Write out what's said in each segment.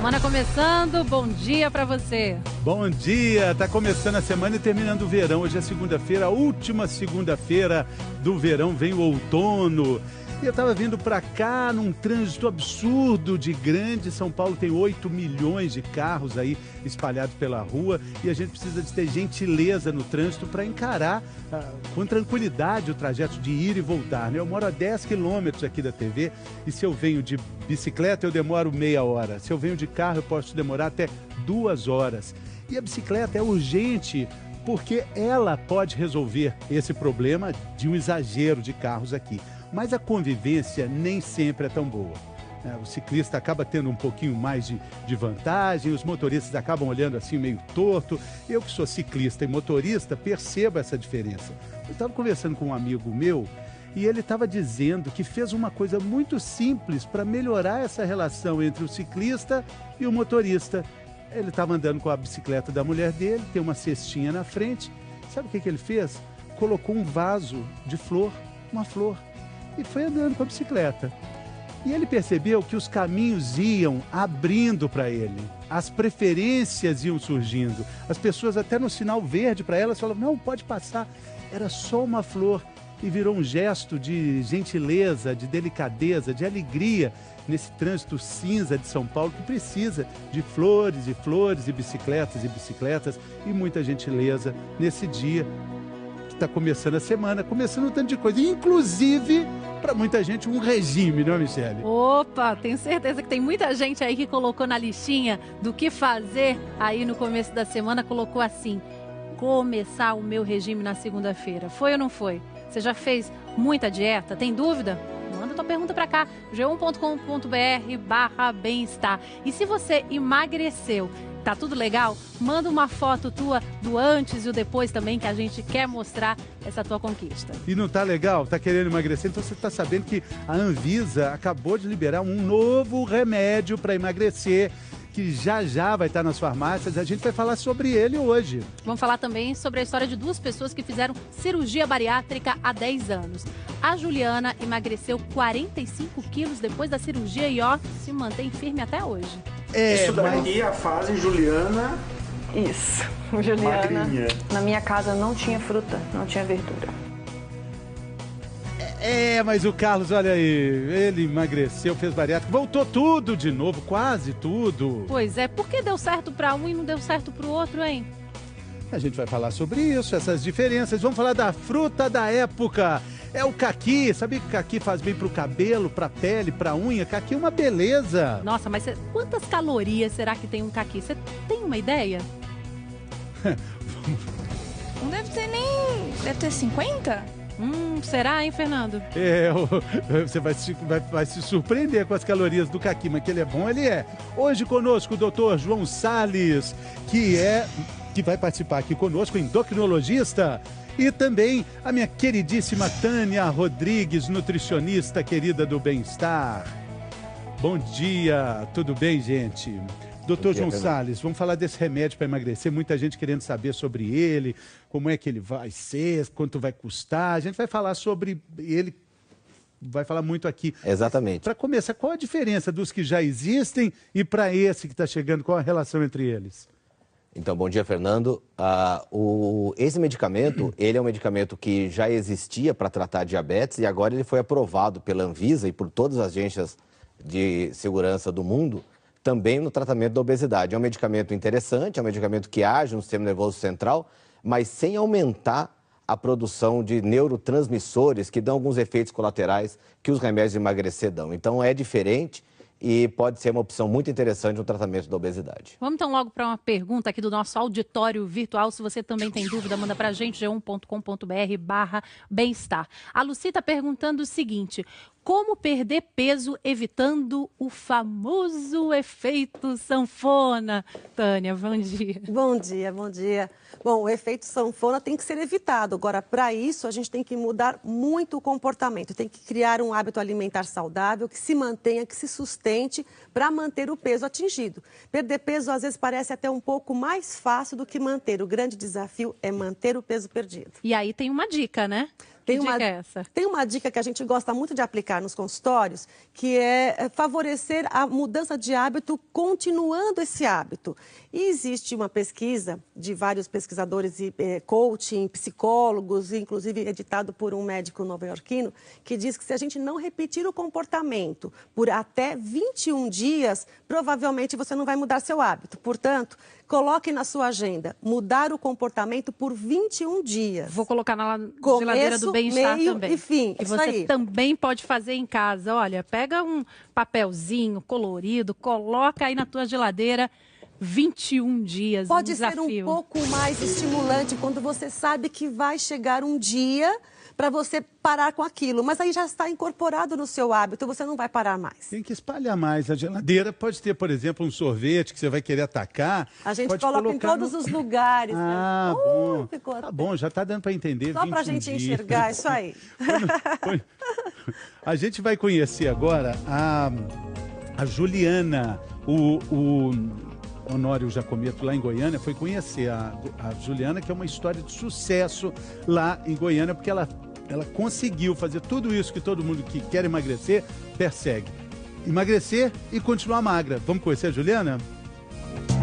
Semana começando, bom dia pra você. Bom dia, tá começando a semana e terminando o verão. Hoje é segunda-feira, a última segunda-feira do verão, vem o outono. E eu tava vindo pra cá num trânsito absurdo de grande. São Paulo tem 8 milhões de carros aí espalhados pela rua e a gente precisa de ter gentileza no trânsito para encarar com tranquilidade o trajeto de ir e voltar, né? Eu moro a 10 quilômetros aqui da TV e se eu venho de bicicleta eu demoro meia hora. Se eu venho de carro eu posso demorar até 2 horas. E a bicicleta é urgente porque ela pode resolver esse problema de um exagero de carros aqui. Mas a convivência nem sempre é tão boa. O ciclista acaba tendo um pouquinho mais de vantagem, os motoristas acabam olhando assim meio torto. Eu que sou ciclista e motorista percebo essa diferença. Eu estava conversando com um amigo meu e ele estava dizendo que fez uma coisa muito simples para melhorar essa relação entre o ciclista e o motorista. Ele estava andando com a bicicleta da mulher dele, tem uma cestinha na frente. Sabe o que ele fez? Colocou um vaso de flor, uma flor, e foi andando com a bicicleta. E ele percebeu que os caminhos iam abrindo para ele, as preferências iam surgindo. As pessoas até no sinal verde para elas falavam, não, pode passar. Era só uma flor e virou um gesto de gentileza, de delicadeza, de alegria nesse trânsito cinza de São Paulo que precisa de flores e flores e bicicletas e muita gentileza nesse dia que está começando a semana, começando um tanto de coisa, inclusive para muita gente um regime, não é, Michele? Opa, tenho certeza que tem muita gente aí que colocou na listinha do que fazer aí no começo da semana, colocou assim, começar o meu regime na segunda-feira. Foi ou não foi? Você já fez muita dieta? Tem dúvida? Manda tua pergunta pra cá, g1.com.br/bem-estar. E se você emagreceu, tá tudo legal? Manda uma foto tua do antes e o depois também, que a gente quer mostrar essa tua conquista. E não tá legal? Tá querendo emagrecer? Então você tá sabendo que a Anvisa acabou de liberar um novo remédio para emagrecer, que já vai estar nas farmácias. A gente vai falar sobre ele hoje. Vamos falar também sobre a história de 2 pessoas que fizeram cirurgia bariátrica há 10 anos. A Juliana emagreceu 45 quilos depois da cirurgia e ó, se mantém firme até hoje. Isso daqui é a fase Juliana. Isso, Juliana. Magrinha. Na minha casa não tinha fruta, não tinha verdura. Mas o Carlos, olha aí, ele emagreceu, fez bariátrica, voltou tudo de novo, quase tudo. Pois é, por que deu certo para um e não deu certo para o outro, hein? A gente vai falar sobre isso, essas diferenças. Vamos falar da fruta da época. É o caqui. Sabia que o caqui faz bem pro cabelo, pra pele, pra unha? Caqui é uma beleza. Nossa, mas quantas calorias será que tem um caqui? Você tem uma ideia? Não deve ter nem... Deve ter 50? Será, hein, Fernando? Você vai se surpreender com as calorias do caqui, mas que ele é bom, ele é. Hoje conosco o doutor João Salles, que vai participar aqui conosco, endocrinologista. E também a minha queridíssima Tânia Rodrigues, nutricionista querida do Bem-Estar. Bom dia, tudo bem, gente? Doutor João Salles, vamos falar desse remédio para emagrecer. Muita gente querendo saber sobre ele, como é que ele vai ser, quanto vai custar. A gente vai falar sobre ele, vai falar muito aqui. Exatamente. Para começar, qual a diferença dos que já existem e para esse que está chegando? Qual a relação entre eles? Então, bom dia, Fernando. Esse medicamento, ele é um medicamento que já existia para tratar diabetes e agora ele foi aprovado pela Anvisa e por todas as agências de segurança do mundo também no tratamento da obesidade. É um medicamento interessante, é um medicamento que age no sistema nervoso central, mas sem aumentar a produção de neurotransmissores que dão alguns efeitos colaterais que os remédios de emagrecer dão. Então, é diferente e pode ser uma opção muito interessante no tratamento da obesidade. Vamos então logo para uma pergunta aqui do nosso auditório virtual. Se você também tem dúvida, manda para a gente, g1.com.br/bem-estar. A Lucy está perguntando o seguinte: como perder peso evitando o famoso efeito sanfona? Tânia, bom dia. Bom dia, bom dia. Bom, o efeito sanfona tem que ser evitado. Agora, para isso, a gente tem que mudar muito o comportamento. Tem que criar um hábito alimentar saudável, que se mantenha, que se sustente para manter o peso atingido. Perder peso, às vezes, parece até um pouco mais fácil do que manter. O grande desafio é manter o peso perdido. E aí tem uma dica, né? Tem Que dica é essa? Tem uma dica que a gente gosta muito de aplicar nos consultórios, que é favorecer a mudança de hábito continuando esse hábito. E existe uma pesquisa de vários pesquisadores e coaching, psicólogos, inclusive editado por um médico nova-iorquino, que diz que se a gente não repetir o comportamento por até 21 dias, provavelmente você não vai mudar seu hábito. Portanto, coloque na sua agenda, mudar o comportamento por 21 dias. Vou colocar na geladeira do bem-estar também. E fim, que isso você aí. também pode fazer em casa. Olha, pega um papelzinho colorido, coloca aí na tua geladeira 21 dias. Pode um ser desafio. um pouco mais estimulante quando você sabe que vai chegar um dia para você parar com aquilo, mas aí já está incorporado no seu hábito, você não vai parar mais. Tem que espalhar mais. A geladeira pode ter, por exemplo, um sorvete que você vai querer atacar. A gente pode coloca em todos os lugares. Ah, bom. Ficou Tá bom, já está dando para entender. Só para a gente enxergar, isso aí. A gente vai conhecer agora a Juliana, o Honório Jacometo, lá em Goiânia, foi conhecer a Juliana, que é uma história de sucesso lá em Goiânia, porque ela conseguiu fazer tudo isso que todo mundo que quer emagrecer persegue. Emagrecer e continuar magra. Vamos conhecer a Juliana?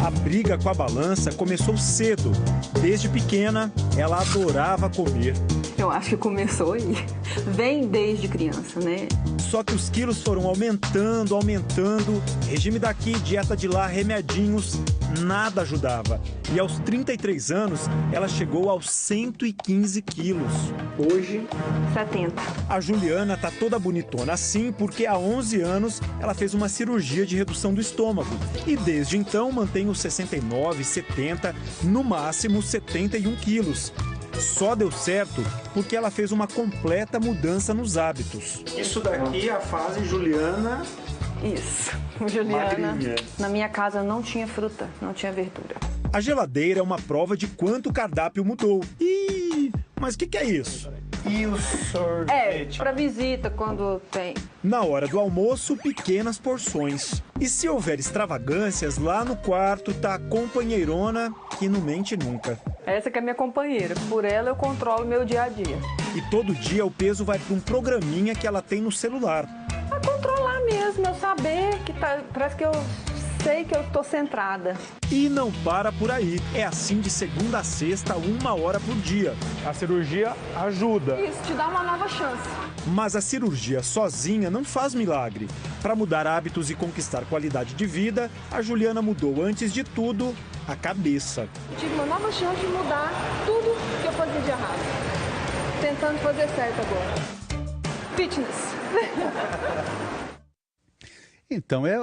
A briga com a balança começou cedo. Desde pequena, ela adorava comer. Eu acho que começou aí. Vem desde criança, né? Só que os quilos foram aumentando. Regime daqui, dieta de lá, remedinhos, nada ajudava. E aos 33 anos, ela chegou aos 115 quilos. Hoje, 70. A Juliana tá toda bonitona assim porque há 11 anos ela fez uma cirurgia de redução do estômago. E desde então mantém os 69, 70, no máximo 71 quilos. Só deu certo porque ela fez uma completa mudança nos hábitos. isso daqui é a fase Juliana. Isso. Juliana, Magrinha. na minha casa não tinha fruta, não tinha verdura. A geladeira é uma prova de quanto o cardápio mudou. Ih, mas o que é isso? E o sorvete? Para visita quando tem. Na hora do almoço, pequenas porções. E se houver extravagâncias, lá no quarto tá a companheirona que não mente nunca. Essa que é minha companheira. Por ela eu controlo meu dia a dia. E todo dia o peso vai para um programinha que ela tem no celular. Pra controlar mesmo, eu saber que parece que eu sei que eu tô centrada. E não para por aí. É assim de segunda a sexta, 1 hora por dia. A cirurgia ajuda. Isso te dá uma nova chance. Mas a cirurgia sozinha não faz milagre. Para mudar hábitos e conquistar qualidade de vida, a Juliana mudou, antes de tudo, a cabeça. Tive uma nova chance de mudar tudo que eu fazia de errado. Tentando fazer certo agora. Fitness. Então, é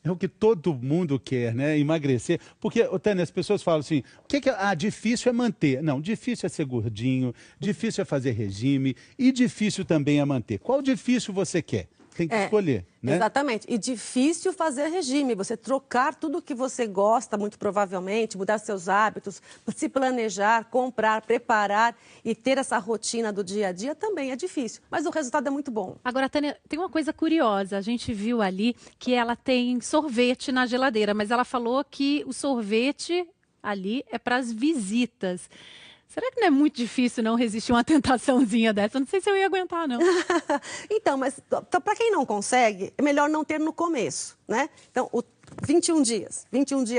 o que todo mundo quer, né? Emagrecer. Porque, Tânia, as pessoas falam assim, o que é difícil é manter. Não, difícil é ser gordinho, difícil é fazer regime e difícil também é manter. Qual difícil você quer? Tem que escolher, né? Exatamente. E difícil fazer regime, você trocar tudo que você gosta, muito provavelmente, mudar seus hábitos, se planejar, comprar, preparar e ter essa rotina do dia a dia também é difícil. Mas o resultado é muito bom. Agora, Tânia, tem uma coisa curiosa. A gente viu ali que ela tem sorvete na geladeira, mas ela falou que o sorvete ali é para as visitas. Será que não é muito difícil não resistir uma tentaçãozinha dessa? Eu não sei se eu ia aguentar, não. Então, mas para quem não consegue, é melhor não ter no começo, né? Então, 21 dias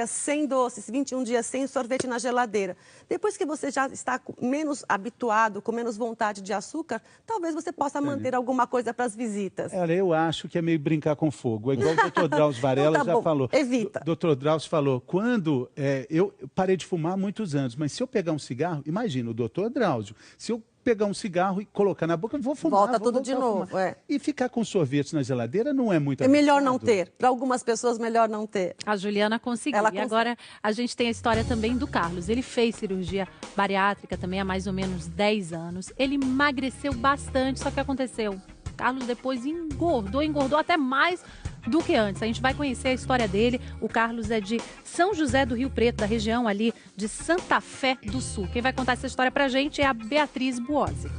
sem doces, 21 dias sem sorvete na geladeira. Depois que você já está menos habituado, com menos vontade de açúcar, talvez você possa manter alguma coisa para as visitas. Olha, eu acho que é meio brincar com fogo. É igual o doutor Drauzio Varela Então, tá já bom. falou. Evita. Doutor Drauzio falou, quando eu parei de fumar há muitos anos, mas se eu pegar um cigarro, imagina, o doutor Drauzio, se eu pegar um cigarro e colocar na boca, eu vou fumar. Volta vou tudo de voltar a novo, fumar. é. E ficar com sorvete na geladeira não é muito É melhor arriscado. não ter. Para algumas pessoas, melhor não ter. A Juliana conseguiu. Ela E consegue. agora a gente tem a história também do Carlos. Ele fez cirurgia bariátrica também há mais ou menos 10 anos. Ele emagreceu bastante, só que aconteceu. Carlos depois engordou até mais do que antes. A gente vai conhecer a história dele. O Carlos é de São José do Rio Preto, da região ali de Santa Fé do Sul. Quem vai contar essa história pra gente é a Beatriz Buozzi.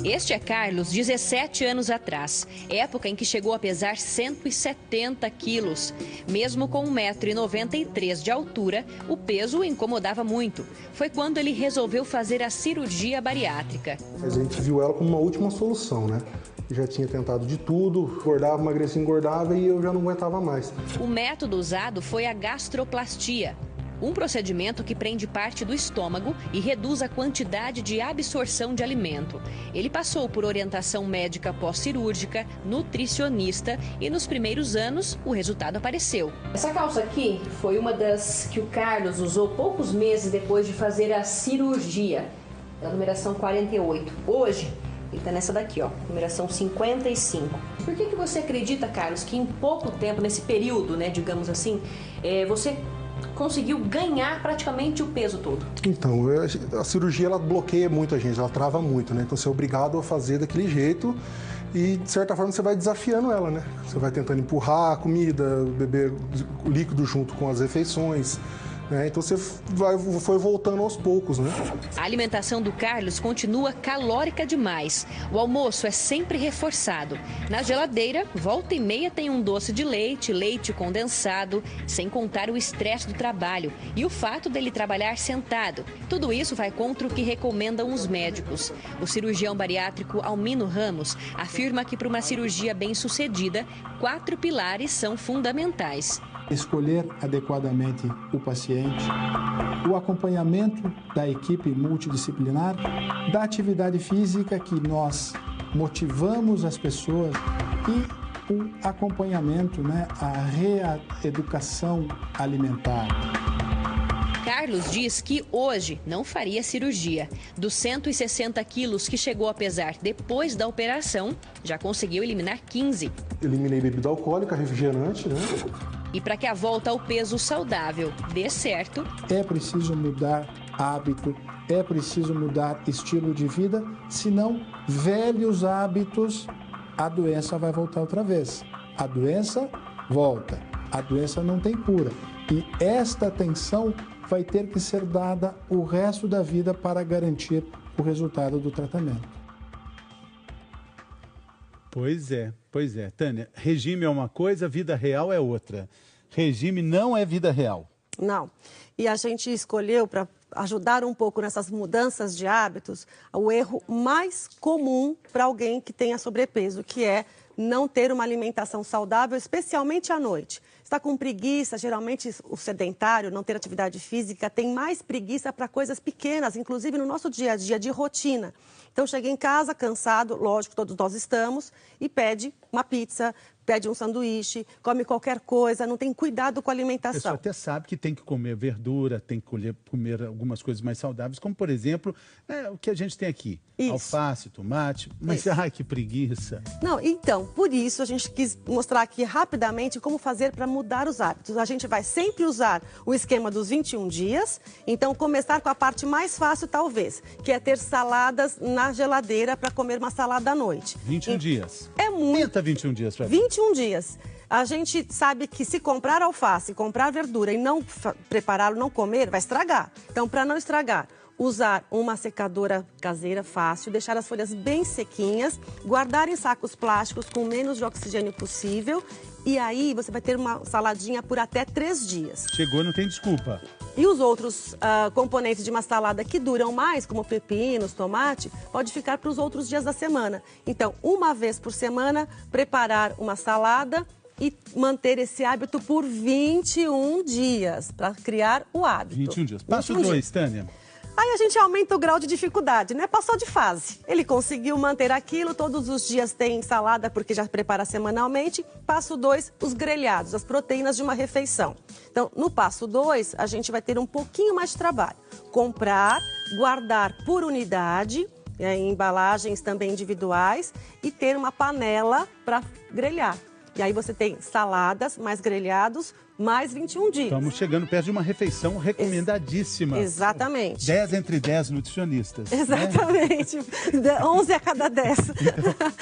Este é Carlos, 17 anos atrás, época em que chegou a pesar 170 quilos. Mesmo com 1,93 m de altura, o peso o incomodava muito. Foi quando ele resolveu fazer a cirurgia bariátrica. A gente viu ela como uma última solução, né? Já tinha tentado de tudo, engordava, emagrecia, engordava e eu já não aguentava mais. O método usado foi a gastroplastia. Um procedimento que prende parte do estômago e reduz a quantidade de absorção de alimento. Ele passou por orientação médica pós-cirúrgica, nutricionista e nos primeiros anos o resultado apareceu. Essa calça aqui foi uma das que o Carlos usou poucos meses depois de fazer a cirurgia, da numeração 48. Hoje ele está nessa daqui, ó, numeração 55. Por que você acredita, Carlos, que em pouco tempo, nesse período, né, digamos assim, você conseguiu ganhar praticamente o peso todo? Então, a cirurgia ela bloqueia muito a gente, ela trava muito, né? Então você é obrigado a fazer daquele jeito e, de certa forma, você vai desafiando ela, né? Você vai tentando empurrar a comida, beber líquido junto com as refeições. Então você foi voltando aos poucos, né? A alimentação do Carlos continua calórica demais. O almoço é sempre reforçado. Na geladeira, volta e meia tem um doce de leite, leite condensado, sem contar o estresse do trabalho e o fato dele trabalhar sentado. Tudo isso vai contra o que recomendam os médicos. O cirurgião bariátrico Almino Ramos afirma que para uma cirurgia bem-sucedida, 4 pilares são fundamentais. Escolher adequadamente o paciente, o acompanhamento da equipe multidisciplinar, da atividade física que nós motivamos as pessoas e o acompanhamento, né, a reeducação alimentar. Carlos diz que hoje não faria cirurgia. Dos 160 quilos que chegou a pesar depois da operação, já conseguiu eliminar 15. Eliminei bebida alcoólica, refrigerante, né? E para que a volta ao peso saudável dê certo, é preciso mudar hábito, é preciso mudar estilo de vida, senão velhos hábitos, a doença vai voltar outra vez. A doença volta, a doença não tem cura. E esta atenção vai ter que ser dada o resto da vida para garantir o resultado do tratamento. Pois é. Tânia, regime é uma coisa, vida real é outra. Regime não é vida real. Não. E a gente escolheu, para ajudar um pouco nessas mudanças de hábitos, o erro mais comum para alguém que tenha sobrepeso, que é não ter uma alimentação saudável, especialmente à noite. Está com preguiça, geralmente o sedentário, não ter atividade física, tem mais preguiça para coisas pequenas, inclusive no nosso dia a dia de rotina. Então, chega em casa cansado, lógico, todos nós estamos, e pede uma pizza, pede um sanduíche, come qualquer coisa, não tem cuidado com a alimentação. A pessoa até sabe que tem que comer verdura, tem que comer algumas coisas mais saudáveis, como, por exemplo, o que a gente tem aqui. Isso. Alface, tomate, mas, ai, que preguiça. Não, então, por isso a gente quis mostrar aqui rapidamente como fazer para mudar os hábitos. A gente vai sempre usar o esquema dos 21 dias, então começar com a parte mais fácil, talvez, que é ter saladas na geladeira para comer uma salada à noite. 21 dias. É muito. Tenta 21 dias para ver. 21 dias. A gente sabe que se comprar alface, comprar verdura e não prepará-lo, não comer, vai estragar. Então, para não estragar, usar uma secadora caseira fácil, deixar as folhas bem sequinhas, guardar em sacos plásticos com menos de oxigênio possível e aí você vai ter uma saladinha por até 3 dias. Chegou, não tem desculpa. E os outros componentes de uma salada que duram mais, como pepinos, tomate, pode ficar para os outros dias da semana. Então, uma vez por semana, preparar uma salada e manter esse hábito por 21 dias, para criar o hábito. 21 dias. Passo 2, Tânia. Aí a gente aumenta o grau de dificuldade, né? Passou de fase. Ele conseguiu manter aquilo, todos os dias tem salada, porque já prepara semanalmente. Passo 2, os grelhados, as proteínas de uma refeição. Então, no passo 2, a gente vai ter um pouquinho mais de trabalho. Comprar, guardar por unidade, em embalagens também individuais, e ter uma panela para grelhar. E aí você tem saladas mais grelhados mais 21 dias. Estamos chegando perto de uma refeição recomendadíssima. Exatamente. 10 entre 10 nutricionistas. Exatamente. Né? 11 a cada 10.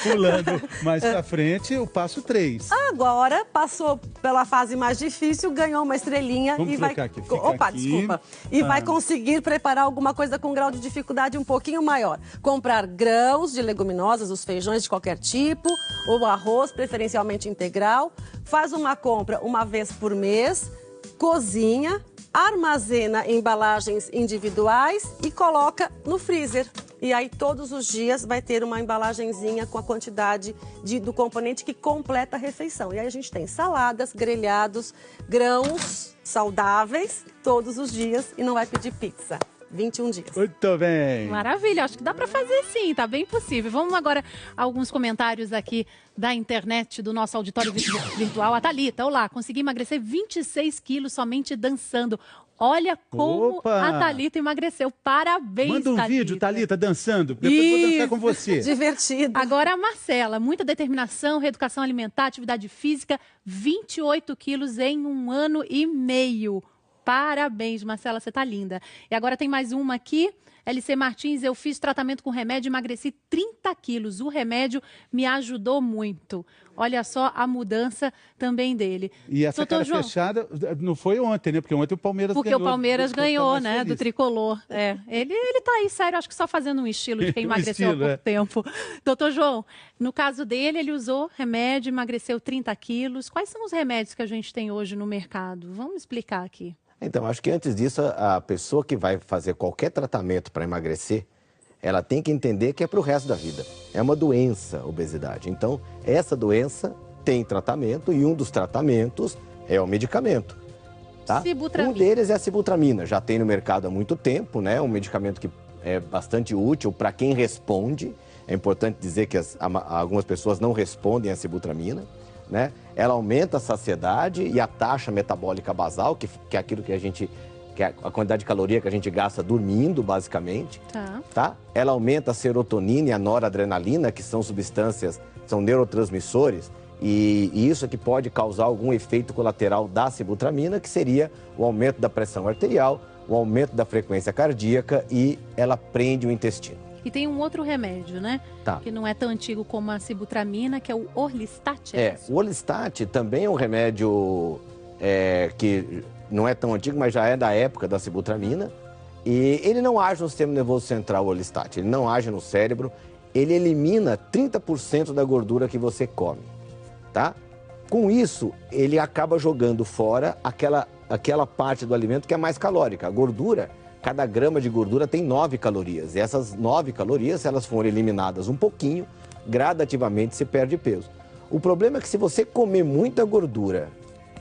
Pulando mais pra frente, eu passo 3. Agora, passou pela fase mais difícil, ganhou uma estrelinha Vamos e vai... aqui. Fica Opa, aqui. desculpa. E vai conseguir preparar alguma coisa com grau de dificuldade um pouquinho maior. Comprar grãos de leguminosas, os feijões de qualquer tipo, ou arroz, preferencialmente integral. Faz uma compra uma vez por mês, cozinha, armazena em embalagens individuais e coloca no freezer. E aí todos os dias vai ter uma embalagenzinha com a quantidade do componente que completa a refeição. E aí a gente tem saladas, grelhados, grãos saudáveis todos os dias e não vai pedir pizza. 21 dias. Muito bem. Maravilha, acho que dá para fazer sim, tá bem possível. Vamos agora a alguns comentários aqui da internet, do nosso auditório virtual. A Thalita, olá, consegui emagrecer 26 quilos somente dançando. Olha como a Thalita emagreceu. Parabéns, Manda um vídeo, Thalita, dançando. Depois eu vou dançar com você. Divertido. Agora a Marcela, muita determinação, reeducação alimentar, atividade física, 28 quilos em 1 ano e meio. Parabéns, Marcela, você tá linda. E agora tem mais uma aqui. LC Martins, eu fiz tratamento com remédio e emagreci 30 quilos. O remédio me ajudou muito. Olha só a mudança também dele. E essa Doutor cara João, fechada não foi ontem, né? Porque ontem o Palmeiras ganhou. porque o Palmeiras ganhou, né? Feliz. Do tricolor. É. Ele tá aí, sério, acho que só fazendo um estilo de quem emagreceu há pouco tempo. Doutor João, no caso dele, ele usou remédio, emagreceu 30 quilos. Quais são os remédios que a gente tem hoje no mercado? Vamos explicar aqui. Então, acho que antes disso, a pessoa que vai fazer qualquer tratamento para emagrecer, ela tem que entender que é para o resto da vida. É uma doença, a obesidade. Então, essa doença tem tratamento e um dos tratamentos é o medicamento. Tá? Um deles é a sibutramina. Já tem no mercado há muito tempo, né? Um medicamento que é bastante útil para quem responde. É importante dizer que algumas pessoas não respondem à sibutramina. Né? Ela aumenta a saciedade e a taxa metabólica basal, que é aquilo que que é a quantidade de caloria que a gente gasta dormindo, basicamente. Tá? Ela aumenta a serotonina e a noradrenalina, que são substâncias, são neurotransmissores, e isso é que pode causar algum efeito colateral da sibutramina, que seria o aumento da pressão arterial, o aumento da frequência cardíaca e ela prende o intestino. E tem um outro remédio, né? Tá. Que não é tão antigo como a sibutramina, que é o Orlistat. O Orlistat também é um remédio que não é tão antigo, mas já é da época da sibutramina. E ele não age no sistema nervoso central, o Orlistat. Ele não age no cérebro. Ele elimina 30% da gordura que você come, tá? Com isso, ele acaba jogando fora aquela parte do alimento que é mais calórica. A gordura... Cada grama de gordura tem 9 calorias. E essas 9 calorias, se elas forem eliminadas um pouquinho, gradativamente se perde peso. O problema é que se você comer muita gordura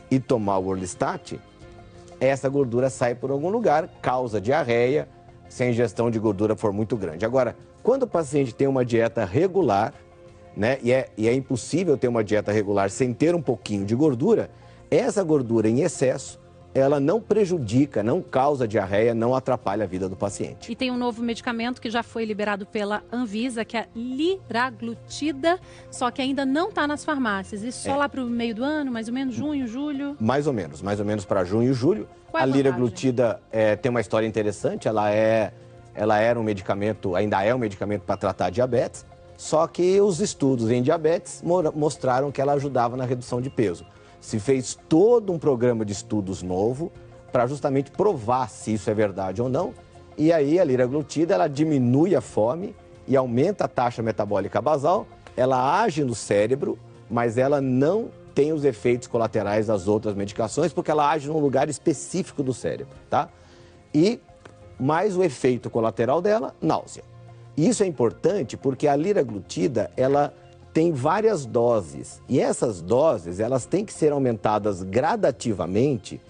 e tomar o Orlistat, essa gordura sai por algum lugar, causa diarreia, se a ingestão de gordura for muito grande. Agora, quando o paciente tem uma dieta regular, né, e é impossível ter uma dieta regular sem ter um pouquinho de gordura, essa gordura em excesso, ela não prejudica, não causa diarreia, não atrapalha a vida do paciente. E tem um novo medicamento que já foi liberado pela Anvisa, que é a liraglutida, só que ainda não está nas farmácias. Isso só lá para o meio do ano, mais ou menos, junho, julho? Mais ou menos para junho e julho. A liraglutida tem uma história interessante, ela era um medicamento, ainda é um medicamento para tratar diabetes, só que os estudos em diabetes mostraram que ela ajudava na redução de peso. Se fez todo um programa de estudos novo para justamente provar se isso é verdade ou não. E aí a liraglutida, ela diminui a fome e aumenta a taxa metabólica basal, ela age no cérebro, mas ela não tem os efeitos colaterais das outras medicações, porque ela age num lugar específico do cérebro, tá? E mais o efeito colateral dela, náusea. Isso é importante porque a liraglutida, ela tem várias doses e essas doses elas têm que ser aumentadas gradativamente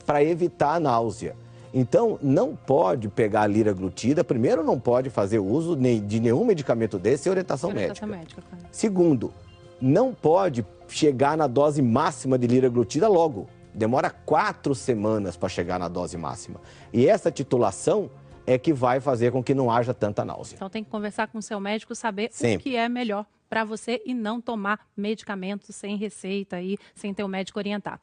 para evitar a náusea. Então, não pode pegar a liraglutida, primeiro não pode fazer uso de nenhum medicamento desse sem orientação médica. Segundo, não pode chegar na dose máxima de liraglutida logo. Demora 4 semanas para chegar na dose máxima. E essa titulação é que vai fazer com que não haja tanta náusea. Então tem que conversar com o seu médico, saber Sempre. O que é melhor para você e não tomar medicamentos sem receita e sem ter o médico orientar.